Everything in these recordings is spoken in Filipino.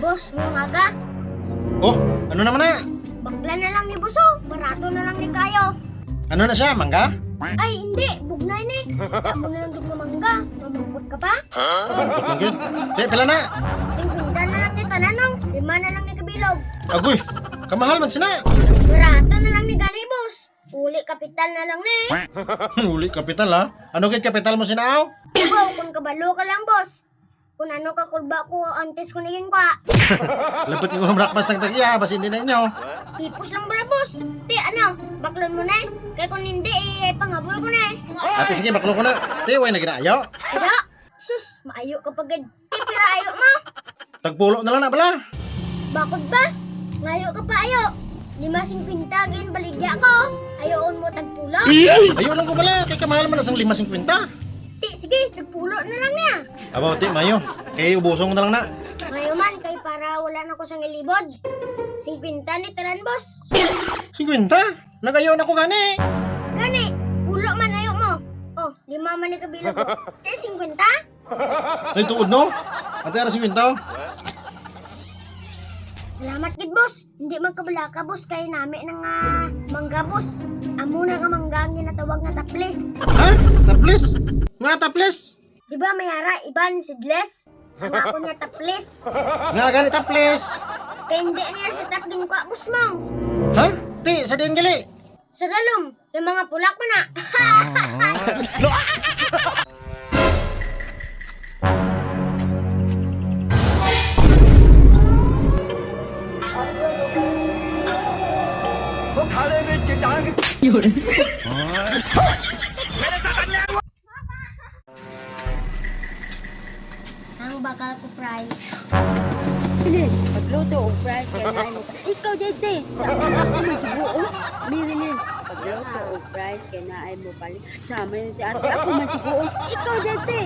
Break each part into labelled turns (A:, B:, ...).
A: Boss, mo nga ga.
B: Oh, ano naman na?
A: Bakla na lang ni Buso. Barato na lang ni Kayo.
B: Ano na siya, mangga?
A: Ay, hindi. Bugnay ni. Tamo na lang gid nga mangga. Mamangkot ka pa?
B: Pagkot lang yun. Di, pila na.
A: 50 na lang ni Tananong. 5 na lang ni Kabilog.
B: Agoy, kamahal man sina.
A: Barato na lang ni Gani, boss. Uli kapital na lang ni.
B: Uli kapital ha. Ano kaya kapital mo sinaaw?
A: Ibaw, kung kabalo ka lang, boss. Kung ano ka kulba ko, antes ko naging ka.
B: Lapit ko ng brakmas ng tagya, basi hindi na inyo.
A: Hipos lang ba, boss? Ti, ano? Baklon mo na eh. Kaya kung hindi, pangaboy ko na eh.
B: Ate sige, baklo ko na. Ti, way na ginaayo.
A: Kaya, sus, maayo ka pagad. Ti, pila ayo mo.
B: Tagpulo na lang na bala.
A: Bakod ba? Ngayo ka pa ayo. 5.50 gin baligya ko. Ayoon mo tagpulo.
B: Ayo lang ko bala, kay kamahal man na sang 5.50.
A: Ti, sige, tagpulo na lang niya.
B: Abaw, ti, mayo. Kay ubusong na lang na.
A: Ngayo man, kay para wala na ko sang ilibod. 50 ni talan, boss.
B: 50? Nagayaw na ko gani.
A: Gani, pulo man ayo mo. Oh, 5 man ni kabilog ko. Ti, 50?
B: Ay, tuod no? Ate, ara 50.
A: Salamat gid, boss. Hindi magkabala ka, boss, kay nami ng mangga, boss. Amo na nga mangga ang ginatawag nga taplis.
B: Ha? Taples? Nga taples?
A: Di ba mayara, iban, sidles? Nga ako niya taplis.
B: Nga gani taples.
A: Kaya hindi niya sa tap ginukwa, boss mo.
B: Ha? Ti, sa diyan gali.
A: Sa galom, yung mga pulak mo na. Ang bakal ko price.
C: Ini, pagluto o price kaya na mo. Ikaw dito, sa ako man siguro. Mirilin, pagluto o price kaya na mo pali. Sama yun sa ate, ako man siguro. Ikaw dito.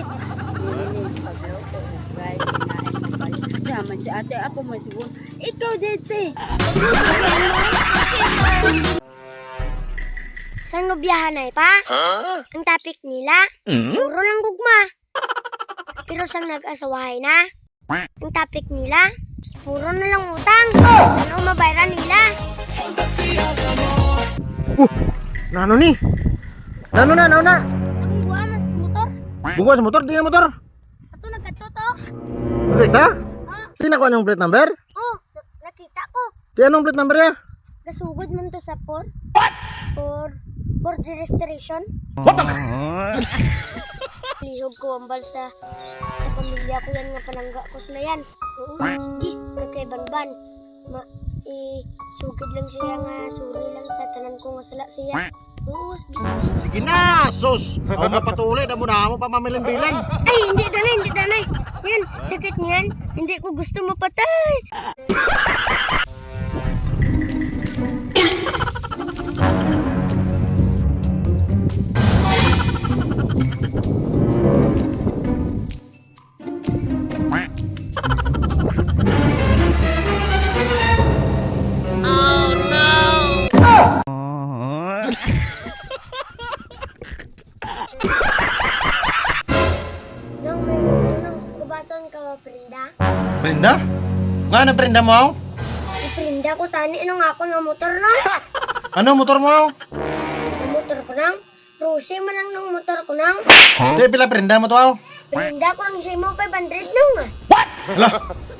C: Mirilin, pagluto o price kaya na mo pali. Sama sa ate, ako man siguro. Ikaw dito.
A: Saan mo biyahan ay pa? Ang topic nila? Puro lang gugma. Pero sang nag-asawahay na? Ang topic nila? Puro na lang utang. Saan o mabayaran nila?
B: Nano ni? Nano na?
A: Ang buwan mas motor?
B: Bukas sa motor, di na motor.
A: Ato nagkatuto?
B: Plate ha? Ti nakuha niyong plate number?
A: Oh, nakita ko.
B: Ti anong plate number ya?
A: Gasugod man to sa por. For registration. Lihog ko ang balsa sa pamilya ko yan nga panangga ko sila yan. Oo, sige, kay Banban. Sugid lang siya nga, suri lang sa tanan ko nga sala siya. Oo, sige.
B: Sige na, sus! Ako mapatuloy, damo na mo pa mamilimbilan.
A: Ay, hindi danay. Yan, sakit niyan. Hindi ko gusto mapatay. Nang may mundo nang kubaton ka maprinda.
B: Brenda? Nga na Brenda mo?
A: Iprinda ko tani nung ako ng motor na.
B: Ano motor mo?
A: Ang motor ko nang. Rose man lang ng motor ko nang.
B: Ti pila Brenda mo to?
A: Prinda ko lang siya mo 500 nung
B: Hala,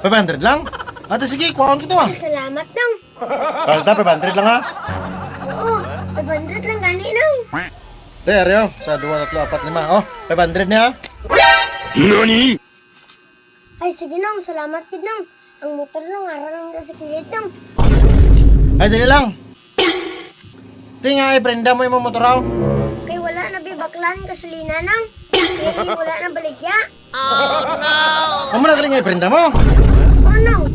B: 500 lang? Ate sige, kuhaan ko to ah.
A: Salamat nang.
B: Basta 500 lang ha.
A: Oo, 500 lang gani nang.
B: Te, Aryo, sa 2, 3, 4, 5. Oh, 500 niya ha.
A: Ay sige nang, salamat kid nang. Ang motor nang arang lang sa kilid nang.
B: Ay, dali lang. Ti nga ay Brenda mo yung motor raw.
A: Kay wala na bibaklan gasolina nang. Kay wala na baligya.
B: Amo na galing ay Brenda mo.
A: Oh no,